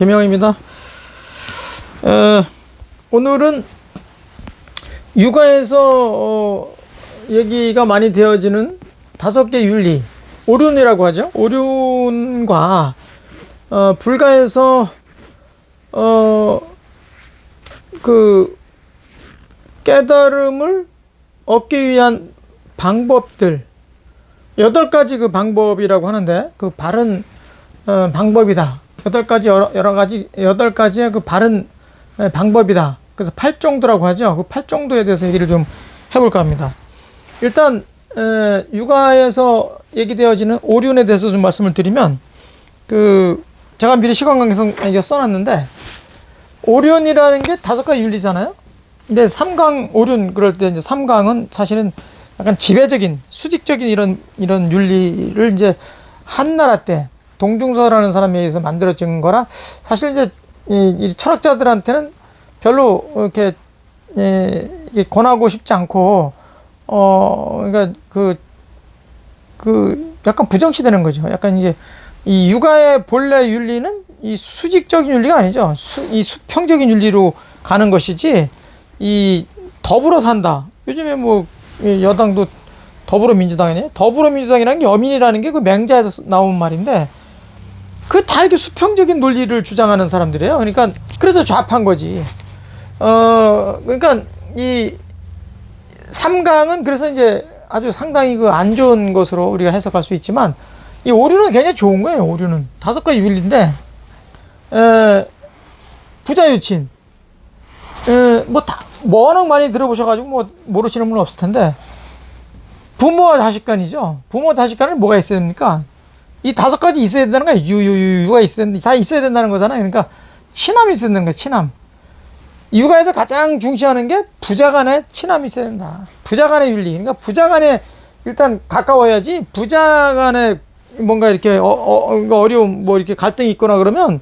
김영입니다. 오늘은 육아에서 얘기가 많이 되어지는 5개 윤리, 오륜이라고 하죠. 오륜과 불가에서 그 깨달음을 얻기 위한 방법들 8가지 그 방법이라고 하는데, 그 바른 방법이다. 8가지의 그 바른 방법이다. 그래서 8정도라고 하죠. 그 8정도에 대해서 얘기를 좀 해볼까 합니다. 일단 육아에서 얘기되어지는 오륜에 대해서 좀 말씀을 드리면, 제가 미리 시간관계상 써놨는데, 오륜이라는 게 5가지 윤리잖아요. 근데 삼강 오륜, 그럴 때 이제 삼강은 사실은 약간 지배적인, 수직적인 이런 윤리를 이제 한나라 때 동중서라는 사람에 의해서 만들어진 거라, 사실 이제 이 철학자들한테는 별로 이렇게 권하고 싶지 않고, 그러니까 약간 부정시되는 거죠. 약간 이제 이 육아의 본래 윤리는 이 수직적인 윤리가 아니죠. 이 수평적인 윤리로 가는 것이지, 이 더불어 산다. 요즘에 뭐 여당도 더불어민주당이네요. 더불어민주당이라는 게 여민이라는 게 그 맹자에서 나온 말인데, 그 다 이렇게 수평적인 논리를 주장하는 사람들이에요. 그러니까 그래서 좌파인 거지. 그러니까 이 삼강은 그래서 이제 아주 상당히 그 안 좋은 것으로 우리가 해석할 수 있지만, 이 오륜은 굉장히 좋은 거예요. 오륜은 5가지 윤리인데, 부자유친, 워낙 많이 들어보셔가지고 뭐 모르시는 분은 없을 텐데, 부모와 자식 간이죠. 부모와 자식 간에 뭐가 있어야 됩니까? 이 5가지 있어야 된다는 거야. 유가 있어야 된다. 다 있어야 된다는 거잖아요. 그러니까 친함이 있어야 되는 거야. 친함. 육아에서 가장 중시하는 게 부자 간의 친함이 있어야 된다. 부자 간의 윤리. 그러니까 부자 간에 일단 가까워야지, 부자 간에 뭔가 이렇게 어려움, 뭐 이렇게 갈등이 있거나 그러면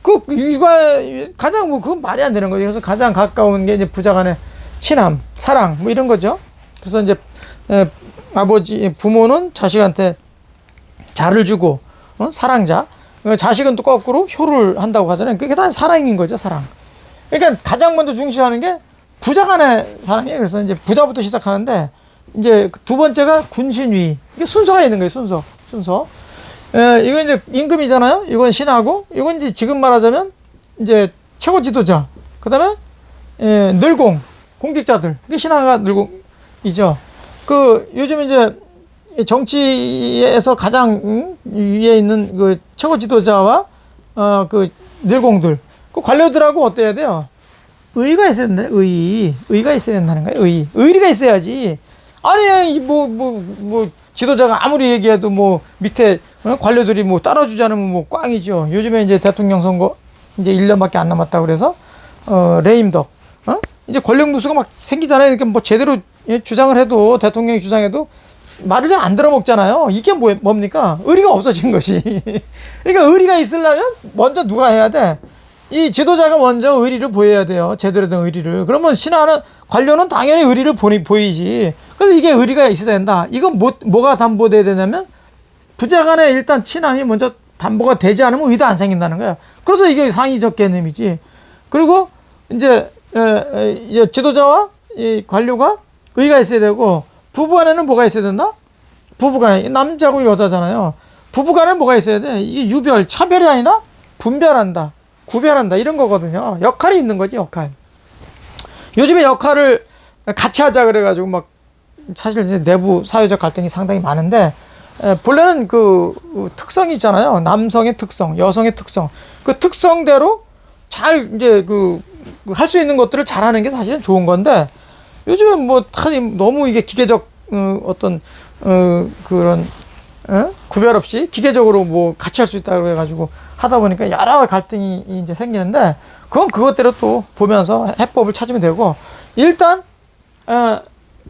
그 육아에 가장 그건 말이 안 되는 거죠. 그래서 가장 가까운 게 이제 부자 간의 친함, 사랑, 뭐 이런 거죠. 그래서 이제 부모는 자식한테 자를 주고, 사랑자. 자식은 또 거꾸로 효를 한다고 하잖아요. 그게 다 사랑인 거죠, 사랑. 그러니까 가장 먼저 중시하는 게 부자 간의 사랑이에요. 그래서 이제 부자부터 시작하는데, 이제 2번째가 군신위. 이게 순서가 있는 거예요, 순서. 이건 이제 임금이잖아요. 이건 신하고, 이건 이제 지금 말하자면 이제 최고 지도자. 그 다음에 늘공, 공직자들. 이게 신하가 늘공이죠. 요즘 이제 정치에서 가장 위에 있는 그 최고 지도자와 그 늘공들, 그 관료들하고 어때야 돼요? 의의가 있어야 된다. 의의가 있어야 된다는 거예요. 의리가 있어야지. 아니 뭐 지도자가 아무리 얘기해도 뭐 밑에 관료들이 뭐 따라주지 않으면 뭐 꽝이죠. 요즘에 이제 대통령 선거 이제 1년밖에 안 남았다고 그래서 레임덕, 이제 권력 누수가 막 생기잖아요. 그러니까 뭐 제대로 주장을 해도, 대통령이 주장해도 말을 잘 안 들어먹잖아요. 이게 뭡니까? 의리가 없어진 것이. 그러니까 의리가 있으려면 먼저 누가 해야 돼? 이 지도자가 먼저 의리를 보여야 돼요. 제대로 된 의리를. 그러면 신하는, 관료는 당연히 의리를 보이지. 그래서 이게 의리가 있어야 된다. 이건 뭐가 담보돼야 되냐면, 부자 간에 일단 친함이 먼저 담보가 되지 않으면 의도 안 생긴다는 거야. 그래서 이게 상위적 개념이지. 그리고 이제 지도자와 이 관료가 의가 있어야 되고, 부부간에는 뭐가 있어야 된다? 부부간에, 남자고 여자잖아요. 부부간에 뭐가 있어야 돼? 이게 차별이 아니라 분별한다, 구별한다, 이런 거거든요. 역할이 있는 거지, 역할. 요즘에 역할을 같이 하자 그래가지고 막 사실 이제 내부 사회적 갈등이 상당히 많은데, 본래는 그 특성이 있잖아요. 남성의 특성, 여성의 특성. 그 특성대로 잘 이제 할 수 있는 것들을 잘하는 게 사실은 좋은 건데, 요즘은 뭐 너무 이게 기계적 그런 구별 없이 기계적으로 뭐 같이 할 수 있다고 해가지고 하다 보니까 여러 갈등이 이제 생기는데, 그건 그것대로 또 보면서 해법을 찾으면 되고, 일단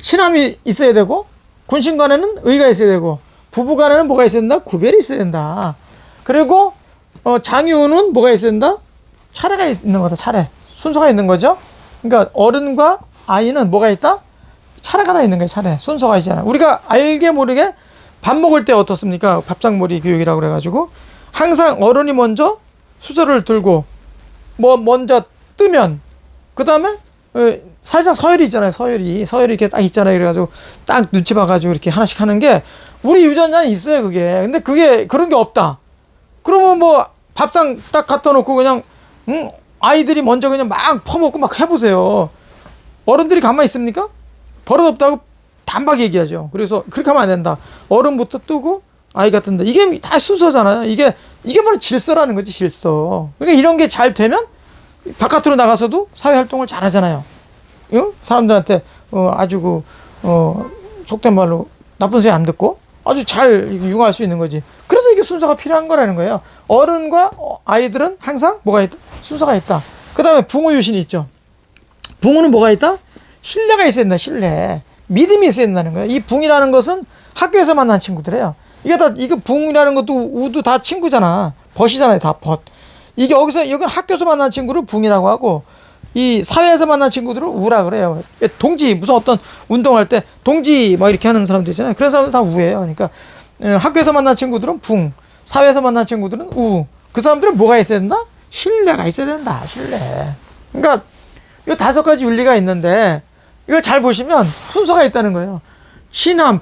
친함이 있어야 되고, 군신 간에는 의가 있어야 되고, 부부 간에는 뭐가 있어야 된다? 구별이 있어야 된다. 그리고 장유는 뭐가 있어야 된다? 차례가 있는 거다. 차례, 순서가 있는 거죠. 그러니까 어른과 아이는 뭐가 있다? 차례가 다 있는 거예요. 차례, 순서가 있잖아요. 우리가 알게 모르게 밥 먹을 때 어떻습니까? 밥상머리 교육이라고 그래가지고 항상 어른이 먼저 수저를 들고 뭐 먼저 뜨면 그 다음에 살짝 서열이 있잖아요. 서열이 이렇게 딱 있잖아요. 그래가지고 딱 눈치 봐가지고 이렇게 하나씩 하는 게 우리 유전자는 있어요. 그게. 근데 그게 그런 게 없다. 그러면 뭐 밥상 딱 갖다 놓고 그냥 아이들이 먼저 그냥 막 퍼먹고 막 해보세요. 어른들이 가만히 있습니까? 버릇없다고 단박 얘기하죠. 그래서 그렇게 하면 안 된다. 어른부터 뜨고 아이가 뜬다. 이게 다 순서잖아요. 이게 바로 질서라는 거지, 질서. 그러니까 이런 게 잘 되면 바깥으로 나가서도 사회 활동을 잘 하잖아요. 응? 사람들한테 아주 속된 말로 나쁜 소리 안 듣고 아주 잘 융화할 수 있는 거지. 그래서 이게 순서가 필요한 거라는 거예요. 어른과 아이들은 항상 뭐가 있다? 순서가 있다. 그 다음에 붕어 유신이 있죠. 붕어는 뭐가 있다? 신뢰가 있어야 된다. 신뢰. 믿음이 있어야 된다는 거예요. 이 붕이라는 것은 학교에서 만난 친구들이에요. 이게 붕이라는 것도 우도 다 친구잖아. 벗이잖아요. 다 벗. 이게 여기는 학교에서 만난 친구를 붕이라고 하고, 이 사회에서 만난 친구들을 우라 그래요. 동지, 무슨 어떤 운동할 때 동지 막 이렇게 하는 사람들 있잖아요. 그런 사람들 다 우예요. 그러니까 학교에서 만난 친구들은 붕, 사회에서 만난 친구들은 우. 그 사람들은 뭐가 있어야 된다? 신뢰가 있어야 된다. 신뢰. 그러니까 이 5가지 윤리가 있는데 이걸 잘 보시면 순서가 있다는 거예요. 친함,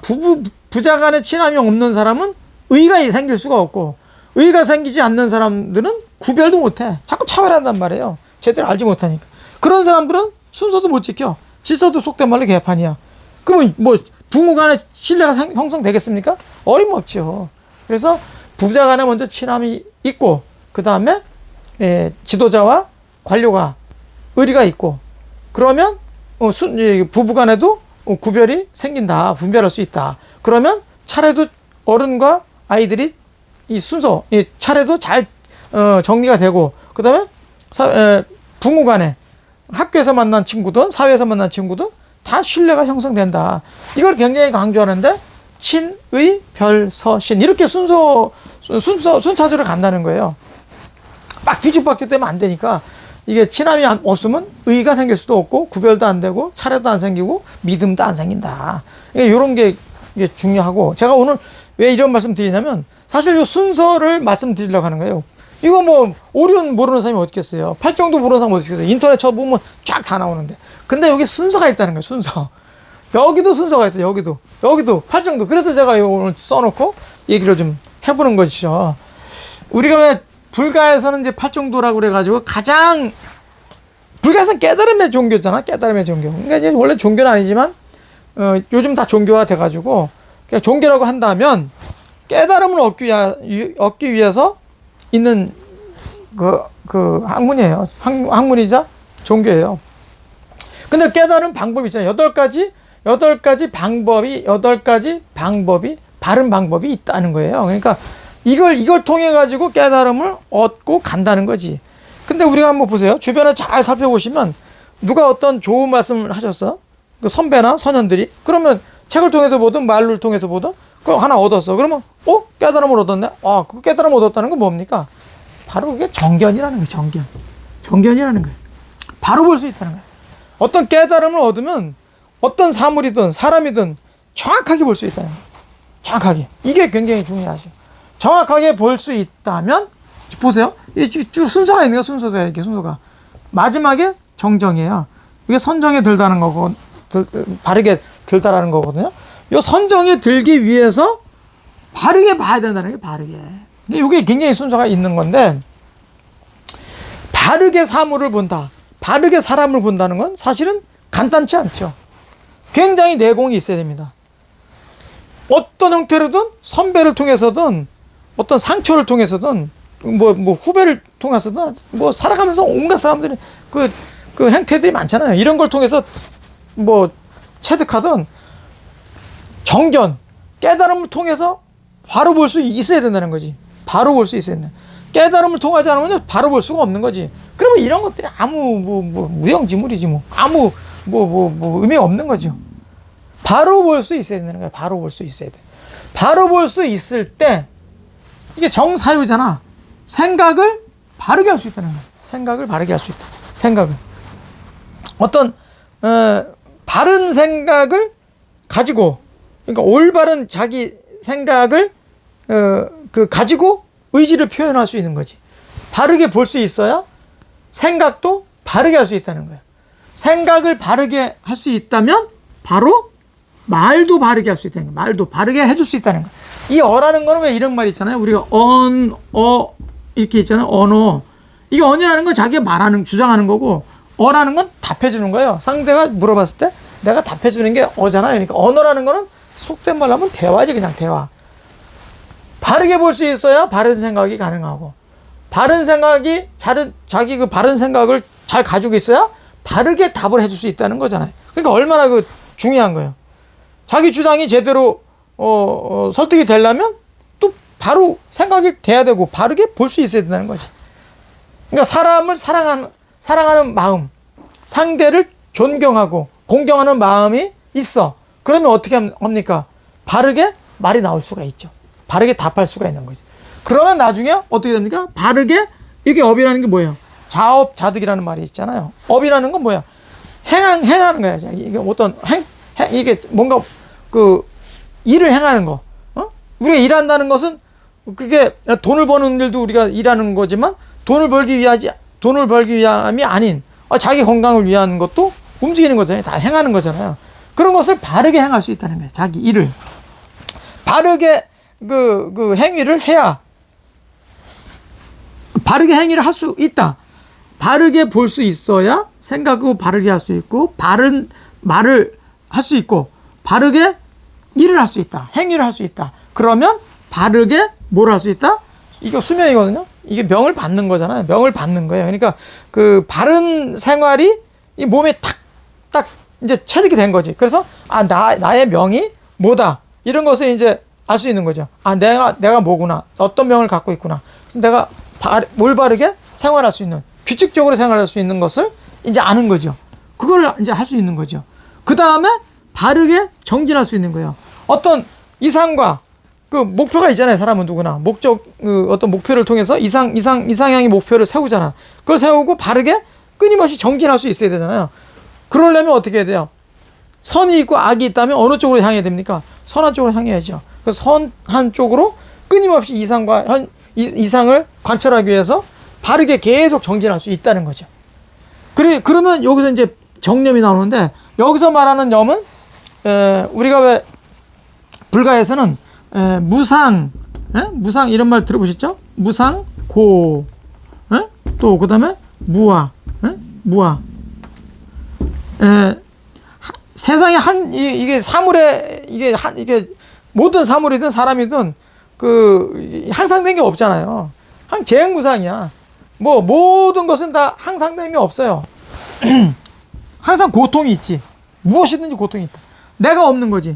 부자 간의 친함이 없는 사람은 의가 생길 수가 없고, 의가 생기지 않는 사람들은 구별도 못해. 자꾸 차별한단 말이에요. 제대로 알지 못하니까. 그런 사람들은 순서도 못 지켜. 질서도 속된 말로 개판이야. 그러면 뭐 부모 간의 신뢰가 형성되겠습니까? 어림없죠. 그래서 부자 간에 먼저 친함이 있고, 그 다음에 지도자와 관료가 의리가 있고, 그러면 부부 간에도 구별이 생긴다. 분별할 수 있다. 그러면 차례도 어른과 아이들이 이 순서, 이 차례도 잘 정리가 되고, 그 다음에 부모 간에 학교에서 만난 친구든 사회에서 만난 친구든 다 신뢰가 형성된다. 이걸 굉장히 강조하는데 친의 별서신 이렇게 순차적으로 간다는 거예요. 막 뒤집박죽 되면 안 되니까 이게 친함이 없으면 의가 생길 수도 없고, 구별도 안 되고, 차례도 안 생기고, 믿음도 안 생긴다. 이런 게 이게 중요하고, 제가 오늘 왜 이런 말씀 드리냐면 사실 이 순서를 말씀드리려고 하는 거예요. 이거 뭐 오륜 모르는 사람이 어떻겠어요? 팔정도 모르는 사람이 어떻겠어요? 인터넷 쳐보면 쫙 다 나오는데. 근데 여기 순서가 있다는 거예요. 순서. 여기도 순서가 있어요. 여기도 팔정도. 그래서 제가 이거 오늘 써놓고 얘기를 좀 해보는 것이죠. 우리가 왜 불가에서는 이제 팔정도라고 그래가지고 불가에서는 깨달음의 종교잖아. 깨달음의 종교. 그러니까 이제 원래 종교는 아니지만 요즘 다 종교화 돼가지고 그냥 종교라고 한다면 깨달음을 얻기 위해서 있는 그 학문이에요. 학문이자 종교예요. 근데 깨달은 방법이 있잖아요. 8가지 방법이 바른 방법이 있다는 거예요. 그러니까 이걸 통해 가지고 깨달음을 얻고 간다는 거지. 근데 우리가 한번 보세요. 주변에 잘 살펴보시면 누가 어떤 좋은 말씀을 하셨어? 그 선배나 선현들이. 그러면 책을 통해서 보든 말을 통해서 보든 그거 하나 얻었어. 그러면 깨달음을 얻었네. 그 깨달음을 얻었다는 건 뭡니까? 바로 그게 정견이라는 거예요. 정견이라는 거예요. 바로 볼 수 있다는 거예요. 어떤 깨달음을 얻으면 어떤 사물이든 사람이든 정확하게 볼 수 있다는 거예요. 정확하게. 이게 굉장히 중요하죠. 정확하게 볼 수 있다면 보세요. 쭉 순서가 있는 거예요. 순서가 이렇게 순서가. 마지막에 정정이에요. 이게 선정에 들다는 거고 바르게 들다라는 거거든요. 이 선정에 들기 위해서 바르게 봐야 된다는 게 바르게. 이게 굉장히 순서가 있는 건데, 바르게 사물을 본다, 바르게 사람을 본다는 건 사실은 간단치 않죠. 굉장히 내공이 있어야 됩니다. 어떤 형태로든 선배를 통해서든 어떤 상처를 통해서든 뭐 후배를 통해서든 뭐 살아가면서 온갖 사람들이 그 행태들이 많잖아요. 이런 걸 통해서 뭐 체득하든 정견, 깨달음을 통해서 바로 볼 수 있어야 된다는 거지. 바로 볼 수 있어야 된다. 깨달음을 통하지 않으면 바로 볼 수가 없는 거지. 그러면 이런 것들이 아무 무용지물이지 뭐. 아무 의미가 없는 거죠. 바로 볼 수 있어야 된다는 거야. 바로 볼 수 있어야 돼. 바로 볼 수 있을 때 이게 정사유잖아. 생각을 바르게 할 수 있다는 거야. 생각을 바르게 할 수 있다. 생각을. 어떤 바른 생각을 가지고, 그러니까 올바른 자기 생각을 가지고 의지를 표현할 수 있는 거지. 바르게 볼 수 있어야 생각도 바르게 할 수 있다는 거예요. 생각을 바르게 할 수 있다면 바로 말도 바르게 할 수 있다는 거예요. 말도 바르게 해줄 수 있다는 거예요. 이 어라는 거는 왜 이런 말 있잖아요. 우리가 이렇게 있잖아요. 언어. 이게 언이라는 건 자기가 말하는, 주장하는 거고, 어라는 건 답해주는 거예요. 상대가 물어봤을 때 내가 답해주는 게 어잖아요. 그러니까 언어라는 거는 속된 말로 하면 대화지, 그냥 대화. 바르게 볼 수 있어야 바른 생각이 가능하고, 바른 생각이, 자기 그 바른 생각을 잘 가지고 있어야 바르게 답을 해줄 수 있다는 거잖아요. 그러니까 얼마나 그 중요한 거예요. 자기 주장이 제대로 설득이 되려면 또 바로 생각이 돼야 되고 바르게 볼 수 있어야 된다는 거지. 그러니까 사람을 사랑하는 마음, 상대를 존경하고 공경하는 마음이 있어. 그러면 어떻게 합니까? 바르게 말이 나올 수가 있죠. 바르게 답할 수가 있는 거지. 그러면 나중에 어떻게 됩니까? 바르게, 이게 업이라는 게 뭐예요? 자업자득이라는 말이 있잖아요. 업이라는 건 뭐야? 행하는 거야. 이게 어떤 이게 뭔가 그 일을 행하는 거. 우리가 일한다는 것은 그게 돈을 버는 일도 우리가 일하는 거지만 돈을 벌기 위함이 아닌 자기 건강을 위한 것도 움직이는 거잖아요. 다 행하는 거잖아요. 그런 것을 바르게 행할 수 있다는 거예요. 자기 일을 바르게 그 행위를 해야 바르게 행위를 할 수 있다. 바르게 볼 수 있어야 생각하고 바르게 할 수 있고, 바른 말을 할 수 있고, 바르게 일을 할 수 있다. 행위를 할 수 있다. 그러면 바르게 뭘 할 수 있다? 이거 수명이거든요. 이게 명을 받는 거잖아요. 명을 받는 거예요. 그러니까 그 바른 생활이 이 몸에 딱 이제 체득이 된 거지. 그래서 나의 명이 뭐다. 이런 것을 이제 알 수 있는 거죠. 내가 뭐구나. 어떤 명을 갖고 있구나. 그래서 내가 올바르게 생활할 수 있는, 규칙적으로 생활할 수 있는 것을 이제 아는 거죠. 그걸 이제 할 수 있는 거죠. 그 다음에 바르게 정진할 수 있는 거예요. 어떤 이상과 그 목표가 있잖아요. 사람은 누구나 어떤 목표를 통해서 이상향의 목표를 세우잖아. 그걸 세우고 바르게 끊임없이 정진할 수 있어야 되잖아요. 그러려면 어떻게 해야 돼요? 선이 있고 악이 있다면 어느 쪽으로 향해야 됩니까? 선한 쪽으로 향해야죠. 그래서 선한 쪽으로 끊임없이 이상을 관철하기 위해서 바르게 계속 정진할 수 있다는 거죠. 그러면 여기서 이제 정념이 나오는데, 여기서 말하는 염은 우리가 왜 불가에서는 무상 이런 말 들어보셨죠? 무상, 고, 또 그다음에 무아, 무아. 세상에 이게 사물에 이게 모든 사물이든 사람이든 그 항상된 게 없잖아요. 재행무상이야. 뭐 모든 것은 다 항상됨이 없어요. 항상 고통이 있지. 무엇이든지 고통이 있다. 내가 없는 거지.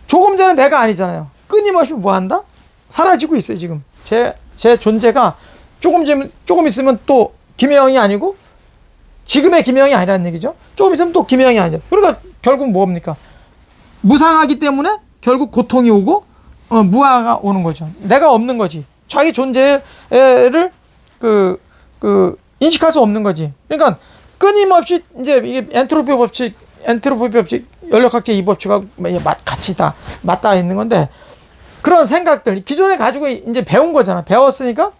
조금 전에 내가 아니잖아요. 끊임없이 뭐 한다? 사라지고 있어요, 지금. 제 존재가 조금 있으면 또 김혜영이 아니고 지금의 김혜영이 아니라는 얘기죠. 조금 있으면 또 김혜영이 아니죠. 그러니까 결국 뭡니까? 무상하기 때문에 결국 고통이 오고 무아가 오는 거죠. 내가 없는 거지. 자기 존재를 인식할 수 없는 거지. 그러니까 끊임없이 이제 이게 엔트로피 법칙, 연력학적 이 법칙하고 같이 다 맞닿아 있는 건데, 그런 생각들 기존에 가지고 이제 배운 거잖아. 배웠으니까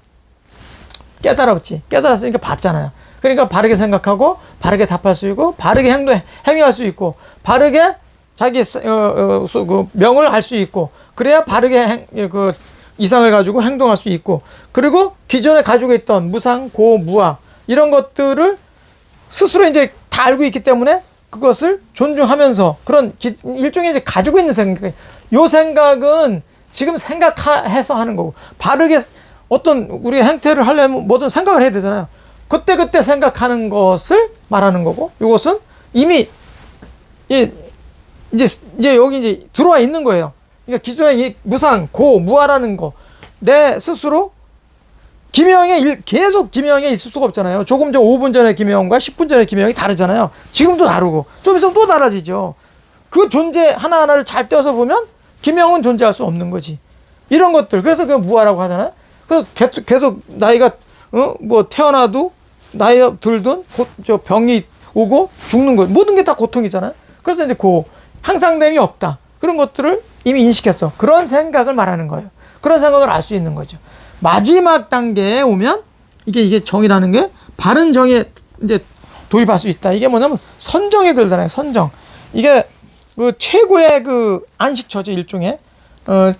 깨달았으니까 봤잖아요. 그러니까 바르게 생각하고 바르게 답할 수 있고 바르게 행위할 수 있고 바르게 자기 그 명을 할 수 있고, 그래야 바르게 이상을 가지고 행동할 수 있고, 그리고 기존에 가지고 있던 무상, 고, 무아 이런 것들을 스스로 이제 다 알고 있기 때문에 그것을 존중하면서 그런 일종의 이제 가지고 있는 생각, 요 생각은 지금 생각해서 하는 거고, 바르게 어떤 우리가 행태를 하려면 뭐든 생각을 해야 되잖아요. 그때 생각하는 것을 말하는 거고, 이것은 이미 이제 여기 이제 들어와 있는 거예요. 그러니까 기존에 이 무상, 고, 무아라는 거, 내 스스로 계속 김혜영에 있을 수가 없잖아요. 조금 전 5분 전에 김혜영과 10분 전에 김혜영이 다르잖아요. 지금도 다르고 좀 있으면 또 달라지죠. 그 존재 하나하나를 잘 떼어서 보면 김혜영은 존재할 수 없는 거지. 이런 것들. 그래서 그 무아라고 하잖아요. 그래서 계속 나이가 뭐 태어나도 나이 들든 병이 오고 죽는 거, 모든 게 다 고통이잖아요. 그래서 이제 항상됨이 없다. 그런 것들을 이미 인식했어. 그런 생각을 말하는 거예요. 그런 생각을 알 수 있는 거죠. 마지막 단계에 오면 이게 정이라는 게 바른 정에 이제 돌입할 수 있다. 이게 뭐냐면 선정에 들잖아요. 선정. 이게 그 최고의 그 안식처죠. 일종의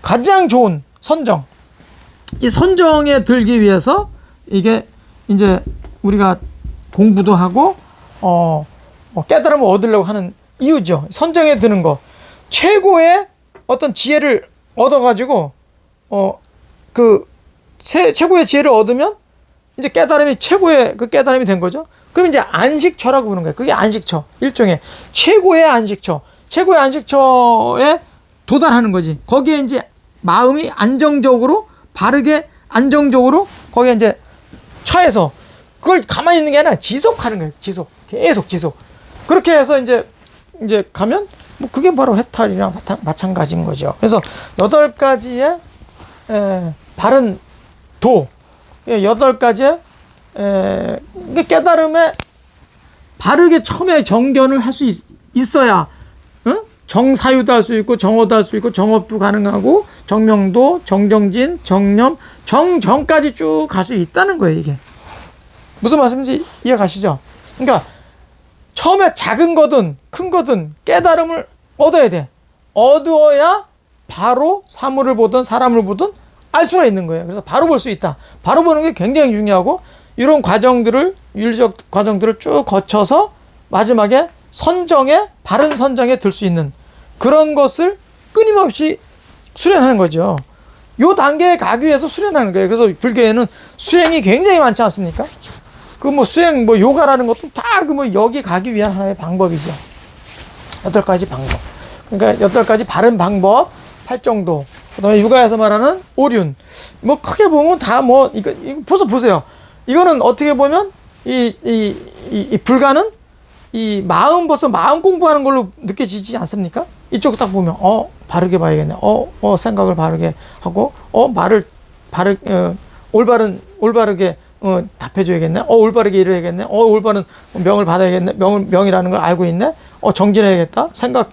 가장 좋은 선정. 이 선정에 들기 위해서 이게 이제 우리가 공부도 하고 깨달음을 얻으려고 하는 이유죠. 선정에 드는 거. 최고의 어떤 지혜를 얻어가지고 최고의 지혜를 얻으면 이제 깨달음이 최고의 그 깨달음이 된 거죠. 그럼 이제 안식처라고 부르는 거예요. 그게 안식처. 일종의 최고의 안식처. 최고의 안식처에 도달하는 거지. 거기에 이제 마음이 안정적으로 바르게 안정적으로 거기에 이제 처해서 그걸 가만히 있는 게 아니라 지속하는 거예요. 계속 지속. 그렇게 해서 이제 가면 뭐 그게 바로 해탈이랑 마찬가지인 거죠. 그래서 8가지의 바른 도, 8가지의 깨달음에 바르게 처음에 정견을 할 수 있어야 정사유도 할 수 있고 정어도 할 수 있고 정업도 가능하고 정명도, 정정진, 정념, 정정까지 쭉 갈 수 있다는 거예요. 이게 무슨 말씀인지 이해 가시죠? 그러니까 처음에 작은 거든 큰 거든 깨달음을 얻어야 돼. 얻어야 바로 사물을 보든 사람을 보든 알 수가 있는 거예요. 그래서 바로 볼 수 있다. 바로 보는 게 굉장히 중요하고 이런 과정들을 윤리적 과정들을 쭉 거쳐서 마지막에 바른 선정에 들 수 있는 그런 것을 끊임없이 수련하는 거죠. 요 단계에 가기 위해서 수련하는 거예요. 그래서 불교에는 수행이 굉장히 많지 않습니까? 그 뭐 수행, 뭐 요가라는 것도 다 그 뭐 여기 가기 위한 하나의 방법이죠. 8가지 방법. 그러니까 8가지 바른 방법, 8정도. 그 다음에 육아에서 말하는 오륜. 뭐 크게 보면 다 뭐, 이거 보세요. 이거는 어떻게 보면 이 불가는 이 벌써 마음 공부하는 걸로 느껴지지 않습니까? 이쪽 딱 보면, 바르게 봐야겠네. 생각을 바르게 하고, 올바르게, 답해줘야겠네. 올바르게 이뤄야겠네. 올바른 명을 받아야겠네. 명이라는 걸 알고 있네. 정진해야겠다. 생각,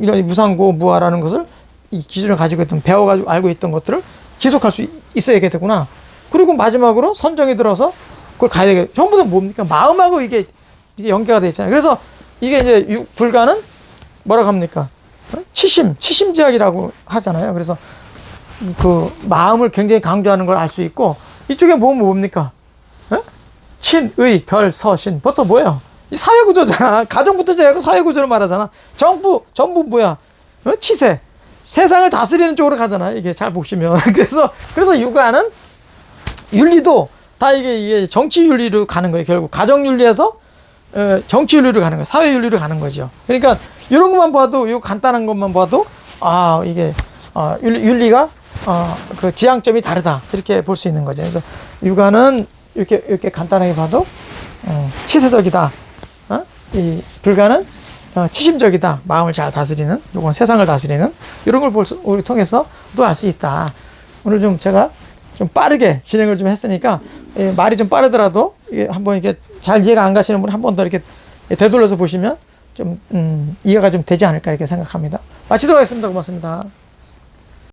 이런 무상고 무아라는 것을 이 기준을 가지고 있던, 배워가지고 알고 있던 것들을 지속할 수 있어야겠구나. 그리고 마지막으로 선정에 들어서 그걸 가야 되겠다. 전부 다 뭡니까? 마음하고 이게 연계가 되어 있잖아요. 그래서 이게 이제 불가는 뭐라고 합니까? 치심지학이라고 하잖아요. 그래서 그 마음을 굉장히 강조하는 걸 알 수 있고, 이쪽에 보면 뭡니까? 친, 의, 별, 서, 신. 벌써 뭐예요? 이 사회구조잖아. 가정부터 시작하고 사회구조를 말하잖아. 전부 뭐야? 치세. 세상을 다스리는 쪽으로 가잖아. 이게 잘 보시면. 그래서 육아는 윤리도 다 이게 정치 윤리로 가는 거예요. 결국 가정 윤리에서 정치 윤리로 가는 거예요. 사회 윤리로 가는 거죠. 그러니까 이런 것만 봐도, 이 간단한 것만 봐도 이게 윤리가 그 지향점이 다르다. 이렇게 볼 수 있는 거죠. 그래서 육아는 이렇게 간단하게 봐도 치세적이다. 이 불가는 치심적이다. 마음을 잘 다스리는, 요건 세상을 다스리는 이런 걸 우리 통해서 또 알 수 있다. 오늘 좀 제가 좀 빠르게 진행을 좀 했으니까 말이 좀 빠르더라도 한번 이렇게 잘 이해가 안 가시는 분 한 번 더 이렇게 되돌려서 보시면 좀 이해가 좀 되지 않을까 이렇게 생각합니다. 마치도록 하겠습니다. 고맙습니다.